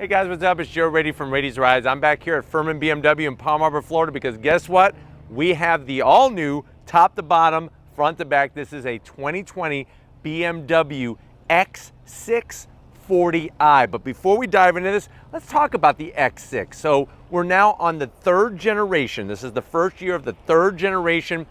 Hey guys, what's up? It's Joe Rady from Rady's Rides. I'm back here at Furman BMW in Palm Harbor, Florida, because guess what? We have the all-new, top to bottom, front to back. This is a 2020 BMW X6 40i. But before we dive into this, let's talk about the X6. So we're now on the third generation. This is the first year of the third generation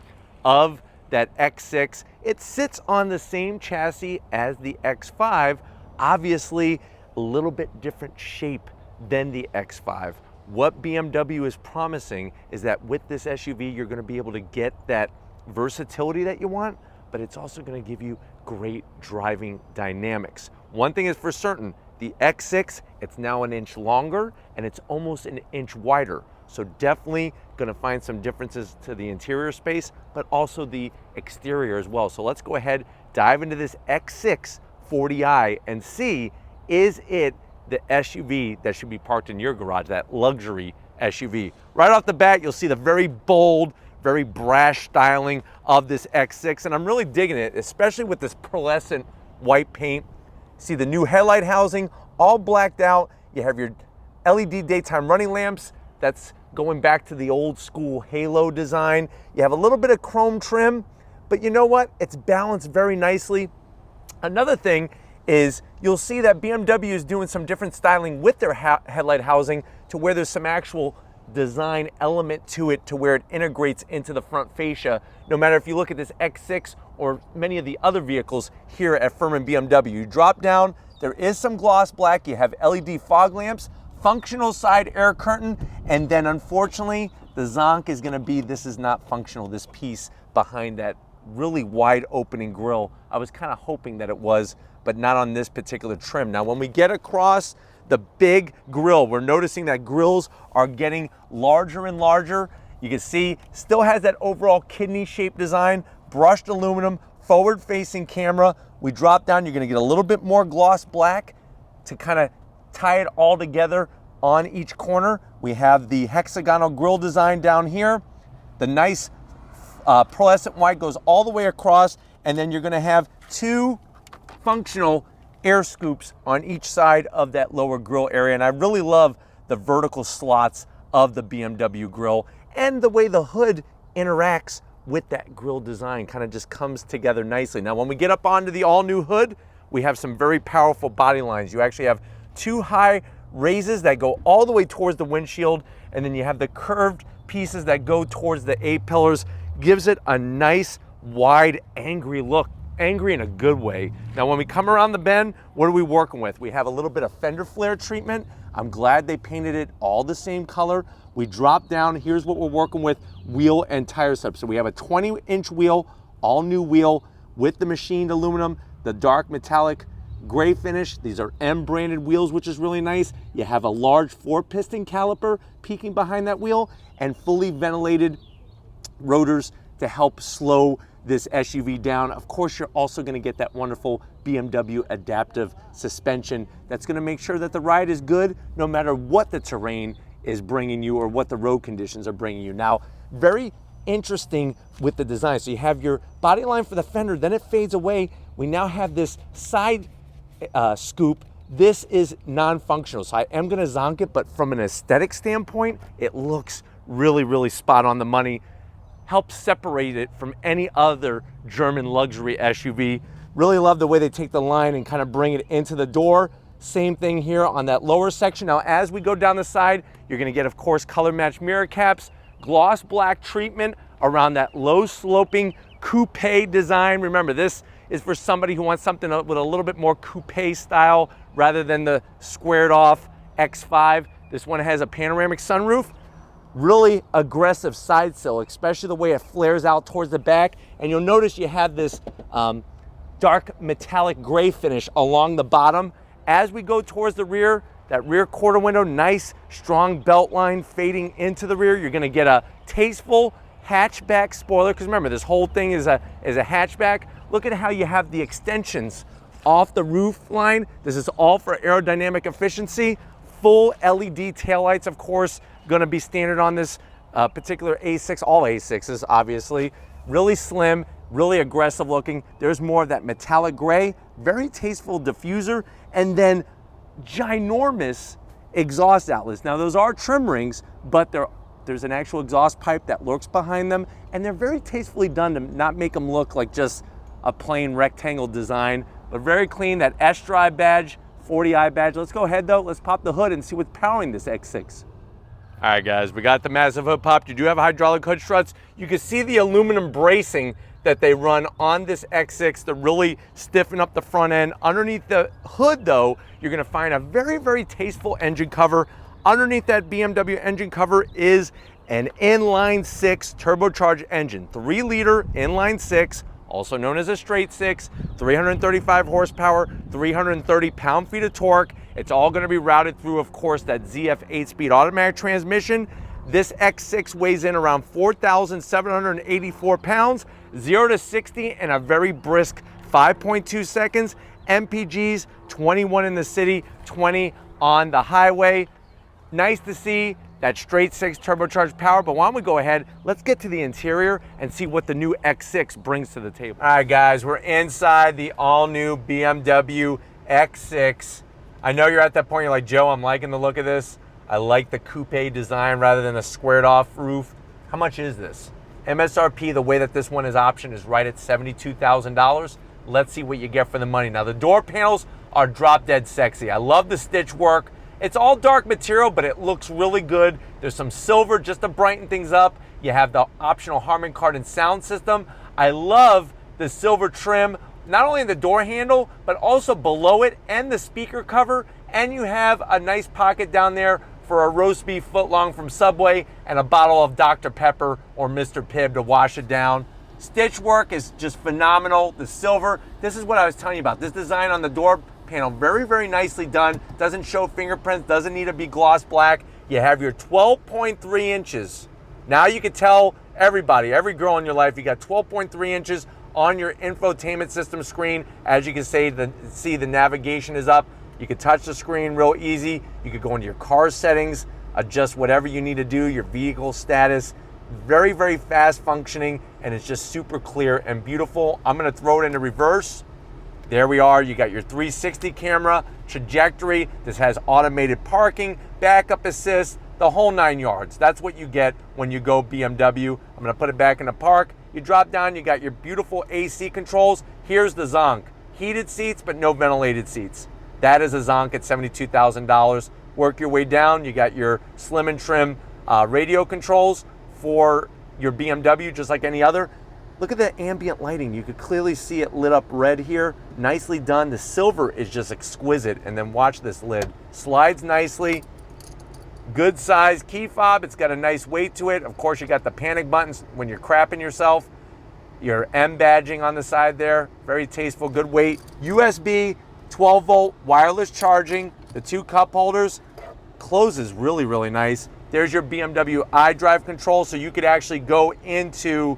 of that X6. It sits on the same chassis as the X5, obviously a little bit different shape than the X5. What BMW is promising is that with this SUV, you're going to be able to get that versatility that you want, but it's also going to give you great driving dynamics. One thing is for certain, the X6, it's now an inch longer and it's almost an inch wider. So definitely going to find some differences to the interior space, but also the exterior as well. So let's go ahead, dive into this X6 40i and see, is it the SUV that should be parked in your garage, that luxury SUV? Right off the bat, you'll see the very bold, very brash styling of this X6, and I'm really digging it, especially with this pearlescent white paint. See the new headlight housing, all blacked out. You have your LED daytime running lamps. That's going back to the old school halo design. You have a little bit of chrome trim, but you know what? It's balanced very nicely. Another thing is you'll see that BMW is doing some different styling with their headlight housing to where there's some actual design element to it, to where it integrates into the front fascia. No matter if you look at this X6 or many of the other vehicles here at Furman BMW, you drop down, there is some gloss black, you have LED fog lamps, functional side air curtain, and then unfortunately the zonk is going to be, this is not functional, this piece behind that really wide opening grille. I was kind of hoping that it was, but not on this particular trim. Now when we get across the big grille, we're noticing that grills are getting larger and larger. You can see still has that overall kidney shaped design, brushed aluminum, forward facing camera. We drop down, you're gonna get a little bit more gloss black to kind of tie it all together on each corner. We have the hexagonal grille design down here. The nice pearlescent white goes all the way across, and then you're gonna have two functional air scoops on each side of that lower grille area. And I really love the vertical slots of the BMW grille and the way the hood interacts with that grille design, kind of just comes together nicely. Now when we get up onto the all new hood, we have some very powerful body lines. You actually have two high raises that go all the way towards the windshield, and then you have the curved pieces that go towards the A-pillars. Gives it a nice wide angry look. Angry in a good way. Now when we come around the bend, what are we working with? We have a little bit of Fender Flare treatment. I'm glad they painted it all the same color. We drop down, here's what we're working with, wheel and tire setup. So we have a 20-inch wheel, all new wheel with the machined aluminum, the dark metallic gray finish. These are M branded wheels, which is really nice. You have a large 4-piston caliper peeking behind that wheel and fully ventilated rotors to help slow this SUV down. Of course, you're also going to get that wonderful BMW adaptive suspension that's going to make sure that the ride is good no matter what the terrain is bringing you or what the road conditions are bringing you. Now, very interesting with the design. So you have your body line for the fender, then it fades away. We now have this side scoop. This is non-functional, so I am going to zonk it, but from an aesthetic standpoint, it looks really, really spot on the money. Helps separate it from any other German luxury SUV. Really love the way they take the line and kind of bring it into the door. Same thing here on that lower section. Now, as we go down the side, you're gonna get, of course, color match mirror caps, gloss black treatment around that low sloping coupe design. Remember, this is for somebody who wants something with a little bit more coupe style rather than the squared off X5. This one has a panoramic sunroof. Really aggressive side sill, especially the way it flares out towards the back. And you'll notice you have this dark metallic gray finish along the bottom. As we go towards the rear, that rear quarter window, nice strong belt line fading into the rear. You're gonna get a tasteful hatchback spoiler, because remember, this whole thing is a hatchback. Look at how you have the extensions off the roof line. This is all for aerodynamic efficiency. Full LED taillights, of course, gonna be standard on this particular A6, all A6s obviously. Really slim, really aggressive looking. There's more of that metallic gray, very tasteful diffuser, and then ginormous exhaust outlets. Now those are trim rings, but there's an actual exhaust pipe that lurks behind them, and they're very tastefully done to not make them look like just a plain rectangle design, but very clean. That S-Drive badge, 40i badge. Let's go ahead though, let's pop the hood and see what's powering this X6. All right guys, we got the massive hood popped. You do have hydraulic hood struts. You can see the aluminum bracing that they run on this X6 to really stiffen up the front end. Underneath the hood though, you're gonna find a very, very tasteful engine cover. Underneath that BMW engine cover is an inline-six turbocharged engine, 3-liter inline-six, also known as a straight-six, 335 horsepower, 330 pound-feet of torque. It's all going to be routed through, of course, that ZF 8-speed automatic transmission. This X6 weighs in around 4,784 pounds, 0 to 60 in a very brisk 5.2 seconds. MPGs, 21 in the city, 20 on the highway. Nice to see that straight-six turbocharged power, but why don't we go ahead, let's get to the interior and see what the new X6 brings to the table. All right guys, we're inside the all-new BMW X6. I know you're at that point, you're like, Joe, I'm liking the look of this. I like the coupe design rather than a squared off roof. How much is this? MSRP, the way that this one is optioned, is right at $72,000. Let's see what you get for the money. Now the door panels are drop dead sexy. I love the stitch work. It's all dark material, but it looks really good. There's some silver just to brighten things up. You have the optional Harman Kardon sound system. I love the silver trim, not only in the door handle, but also below it and the speaker cover. And you have a nice pocket down there for a roast beef footlong from Subway and a bottle of Dr. Pepper or Mr. Pibb to wash it down. Stitch work is just phenomenal. The silver, this is what I was telling you about. This design on the door panel, very, very nicely done. Doesn't show fingerprints, doesn't need to be gloss black. You have your 12.3 inches. Now you can tell everybody, every girl in your life, you got 12.3 inches on your infotainment system screen. As you can see, the navigation is up. You can touch the screen real easy. You could go into your car settings, adjust whatever you need to do, your vehicle status. Very, very fast functioning, and it's just super clear and beautiful. I'm gonna throw it into reverse. There we are, you got your 360 camera, trajectory. This has automated parking, backup assist, the whole 9 yards. That's what you get when you go BMW. I'm gonna put it back in the park. You drop down, you got your beautiful AC controls. Here's the zonk. Heated seats, but no ventilated seats. That is a zonk at $72,000. Work your way down, you got your slim and trim radio controls for your BMW, just like any other. Look at the ambient lighting. You could clearly see it lit up red here. Nicely done. The silver is just exquisite. And then watch this lid. Slides nicely. Good size key fob. It's got a nice weight to it. Of course, you got the panic buttons when you're crapping yourself. Your M badging on the side there. Very tasteful, good weight. USB, 12 volt wireless charging. The 2 cup holders. Closes really, really nice. There's your BMW Idrive control. So you could actually go into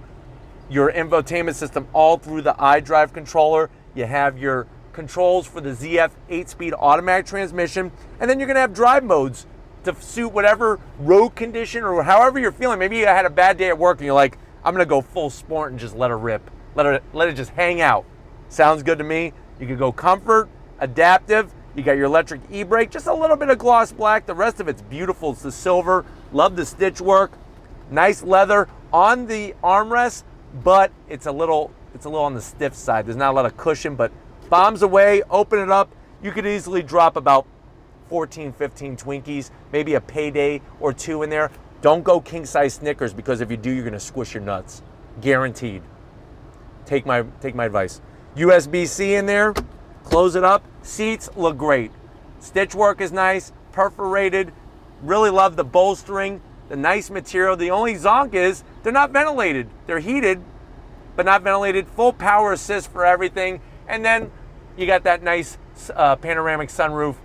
your infotainment system all through the iDrive controller. You have your controls for the ZF 8-speed automatic transmission, and then you're gonna have drive modes to suit whatever road condition or however you're feeling. Maybe you had a bad day at work and you're like, I'm gonna go full sport and just let it rip. Let it just hang out. Sounds good to me. You could go comfort, adaptive. You got your electric e-brake, just a little bit of gloss black. The rest of it's beautiful. It's the silver. Love the stitch work. Nice leather on the armrest, but it's a little on the stiff side. There's not a lot of cushion, but bombs away, open it up. You could easily drop about 14, 15 Twinkies, maybe a Payday or 2 in there. Don't go king size Snickers, because if you do, you're gonna squish your nuts. Guaranteed. Take my advice. USB-C in there, close it up. Seats look great. Stitch work is nice, perforated. Really love the bolstering, the nice material. The only zonk is they're not ventilated. They're heated, but not ventilated. Full power assist for everything. And then you got that nice panoramic sunroof,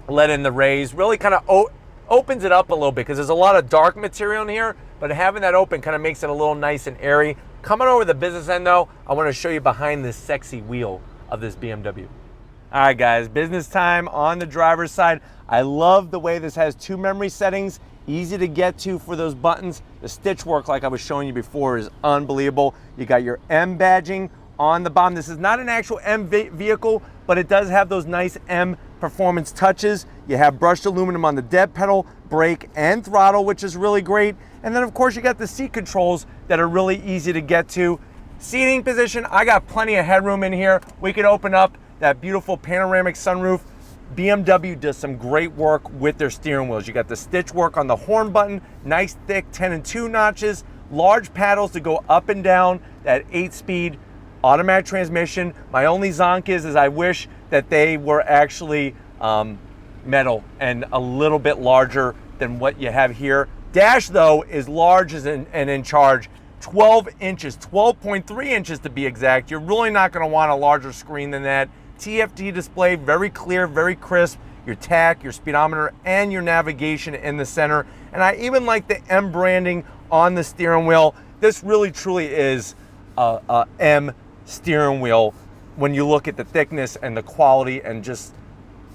let in the rays. Really kind of opens it up a little bit, because there's a lot of dark material in here, but having that open kind of makes it a little nice and airy. Coming over the business end though, I want to show you behind this sexy wheel of this BMW. All right guys, business time on the driver's side. I love the way this has 2 memory settings, easy to get to for those buttons. The stitch work, like I was showing you before, is unbelievable. You got your M badging on the bottom. This is not an actual M vehicle, but it does have those nice M performance touches. You have brushed aluminum on the dead pedal, brake, and throttle, which is really great. And then of course you got the seat controls that are really easy to get to. Seating position, I got plenty of headroom in here. We could open up that beautiful panoramic sunroof. BMW does some great work with their steering wheels. You got the stitch work on the horn button, nice thick 10 and 2 notches, large paddles to go up and down, that 8-speed automatic transmission. My only zonk is I wish that they were actually metal and a little bit larger than what you have here. Dash though is large and in charge. 12 inches, 12.3 inches to be exact. You're really not going to want a larger screen than that. TFT display, very clear, very crisp. Your tach, your speedometer, and your navigation in the center. And I even like the M branding on the steering wheel. This really truly is a M steering wheel when you look at the thickness and the quality and just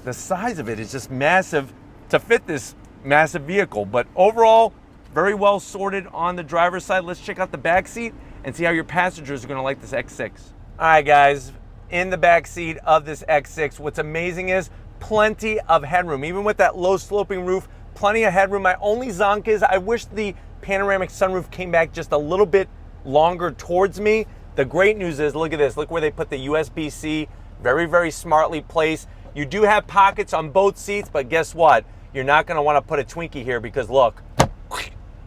the size of it is just massive to fit this massive vehicle. But overall, very well sorted on the driver's side. Let's check out the back seat and see how your passengers are going to like this X6. All right, guys, in the back seat of this X6, what's amazing is plenty of headroom. Even with that low sloping roof, plenty of headroom. My only zonk is I wish the panoramic sunroof came back just a little bit longer towards me. The great news is, look at this. Look where they put the USB-C. Very, very smartly placed. You do have pockets on both seats, but guess what? You're not going to want to put a Twinkie here because look,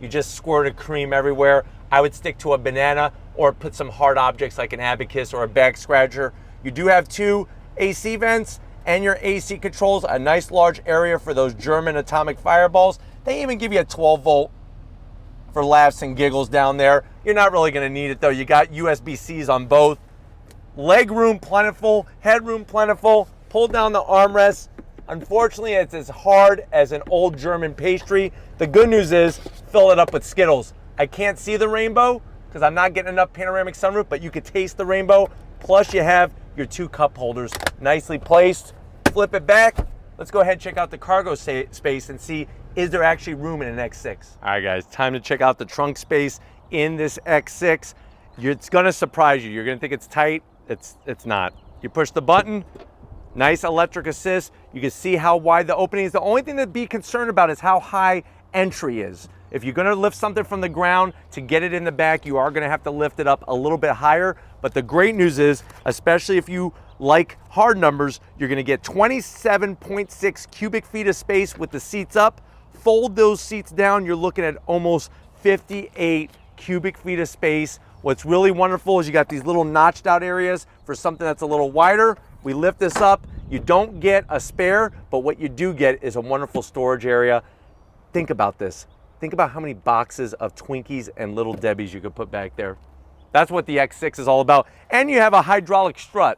you just squirted cream everywhere. I would stick to a banana or put some hard objects like an abacus or a back scratcher. You do have 2 AC vents and your AC controls, a nice large area for those German atomic fireballs. They even give you a 12 volt for laughs and giggles down there. You're not really going to need it though. You got USB-Cs on both. Leg room plentiful, headroom plentiful. Pull down the armrest. Unfortunately, it's as hard as an old German pastry. The good news is, fill it up with Skittles. I can't see the rainbow because I'm not getting enough panoramic sunroof, but you could taste the rainbow. Plus you have your 2 cup holders nicely placed. Flip it back. Let's go ahead and check out the cargo space and see, is there actually room in an X6? All right, guys, time to check out the trunk space in this X6. It's gonna surprise you. You're gonna think it's tight. It's not. You push the button, nice electric assist. You can see how wide the opening is. The only thing to be concerned about is how high entry is. If you're gonna lift something from the ground to get it in the back, you are gonna have to lift it up a little bit higher. But the great news is, especially if you like hard numbers, you're gonna get 27.6 cubic feet of space with the seats up. Fold those seats down, you're looking at almost 58 cubic feet of space. What's really wonderful is you got these little notched out areas for something that's a little wider. We lift this up, you don't get a spare, but what you do get is a wonderful storage area. Think about this. Think about how many boxes of Twinkies and Little Debbies you could put back there. That's what the X6 is all about. And you have a hydraulic strut.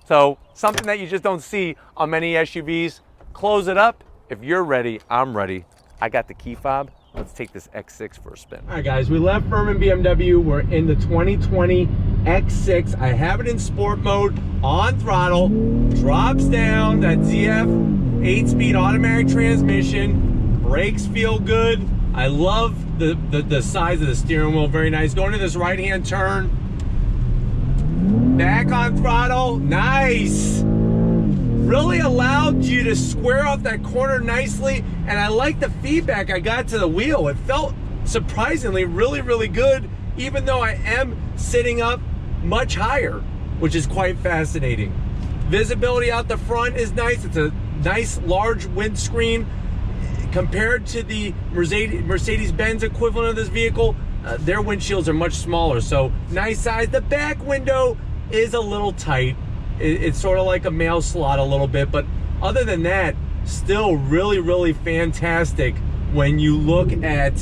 So something that you just don't see on many SUVs. Close it up. If you're ready, I'm ready. I got the key fob. Let's take this X6 for a spin. All right, guys, we left Furman BMW. We're in the 2020 X6. I have it in sport mode, on throttle, drops down, that ZF 8-speed automatic transmission. Brakes feel good. I love the size of the steering wheel, very nice. Going to this right-hand turn. Back on throttle, nice. Really allowed you to square off that corner nicely, and I like the feedback I got to the wheel. It felt surprisingly really, really good, even though I am sitting up much higher, which is quite fascinating. Visibility out the front is nice. It's a nice large windscreen. Compared to the Mercedes-Benz equivalent of this vehicle, their windshields are much smaller, so nice size. The back window is a little tight. It's sort of like a mail slot a little bit, but other than that, still really, really fantastic when you look at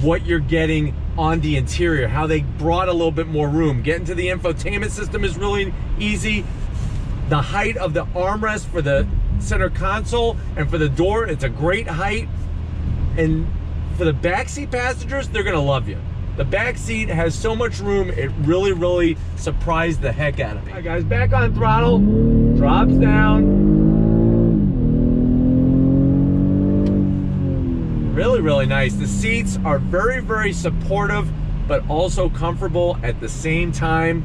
what you're getting on the interior, how they brought a little bit more room. Getting to the infotainment system is really easy. The height of the armrest for the center console and for the door, it's a great height. And for the backseat passengers, they're gonna love you. The back seat has so much room, it really, really surprised the heck out of me. All right, guys, back on throttle, drops down. Really, really nice. The seats are very, very supportive, but also comfortable at the same time.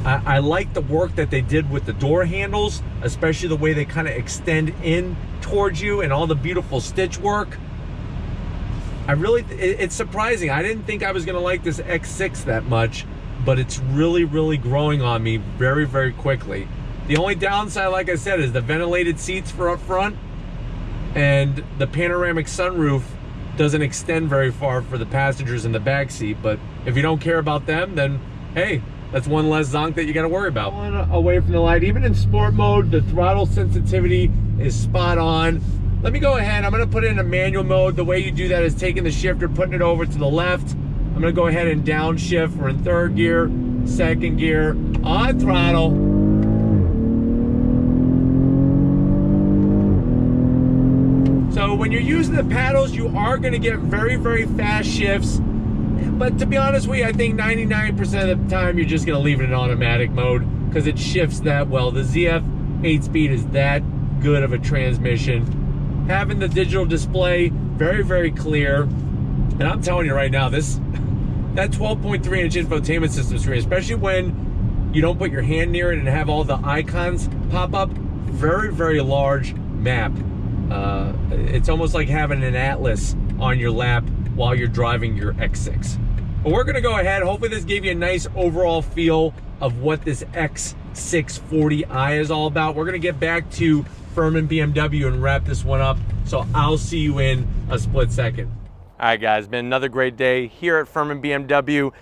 I like the work that they did with the door handles, especially the way they kind of extend in towards you and all the beautiful stitch work. It's surprising. I didn't think I was gonna like this X6 that much, but it's really, really growing on me very, very quickly. The only downside, like I said, is the ventilated seats for up front, and the panoramic sunroof doesn't extend very far for the passengers in the back seat. But if you don't care about them, then hey, that's one less zonk that you got to worry about. Away from the light, even in sport mode, the throttle sensitivity is spot on. Let me go ahead, I'm gonna put it in a manual mode. The way you do that is taking the shifter, putting it over to the left. I'm gonna go ahead and downshift. We're in third gear, second gear, on throttle. So when you're using the paddles, you are gonna get very, very fast shifts. But to be honest with you, I think 99% of the time you're just gonna leave it in automatic mode because it shifts that well. The ZF 8-speed is that good of a transmission. Having the digital display, very, very clear. And I'm telling you right now, that 12.3-inch infotainment system screen, especially when you don't put your hand near it and have all the icons pop up, very, very large map. It's almost like having an atlas on your lap while you're driving your X6. But we're gonna go ahead, hopefully this gave you a nice overall feel of what this X640i is all about. We're gonna get back to Furman BMW and wrap this one up, so I'll see you in a split second. All right guys, been another great day here at Furman BMW.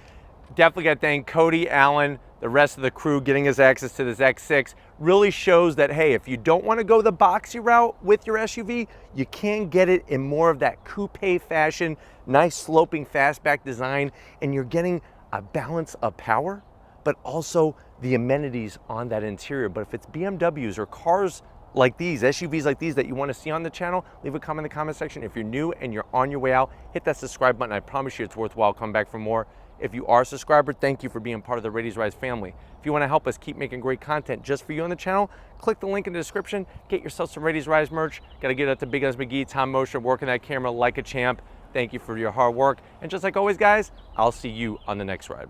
Definitely gotta thank Cody, Allen, the rest of the crew getting us access to this X6. Really shows that, hey, if you don't want to go the boxy route with your SUV, you can get it in more of that coupe fashion, nice sloping fastback design, and you're getting a balance of power, but also the amenities on that interior. But if it's BMWs or cars like these, SUVs like these that you want to see on the channel, leave a comment in the comment section. If you're new and you're on your way out, hit that subscribe button. I promise you it's worthwhile. Come back for more. If you are a subscriber, thank you for being part of the Ladies Rise family. If you want to help us keep making great content just for you on the channel, click the link in the description. Get yourself some Ladies Rise merch. Got to get it to Big Guns McGee, Tom Mosher, working that camera like a champ. Thank you for your hard work. And just like always, guys, I'll see you on the next ride.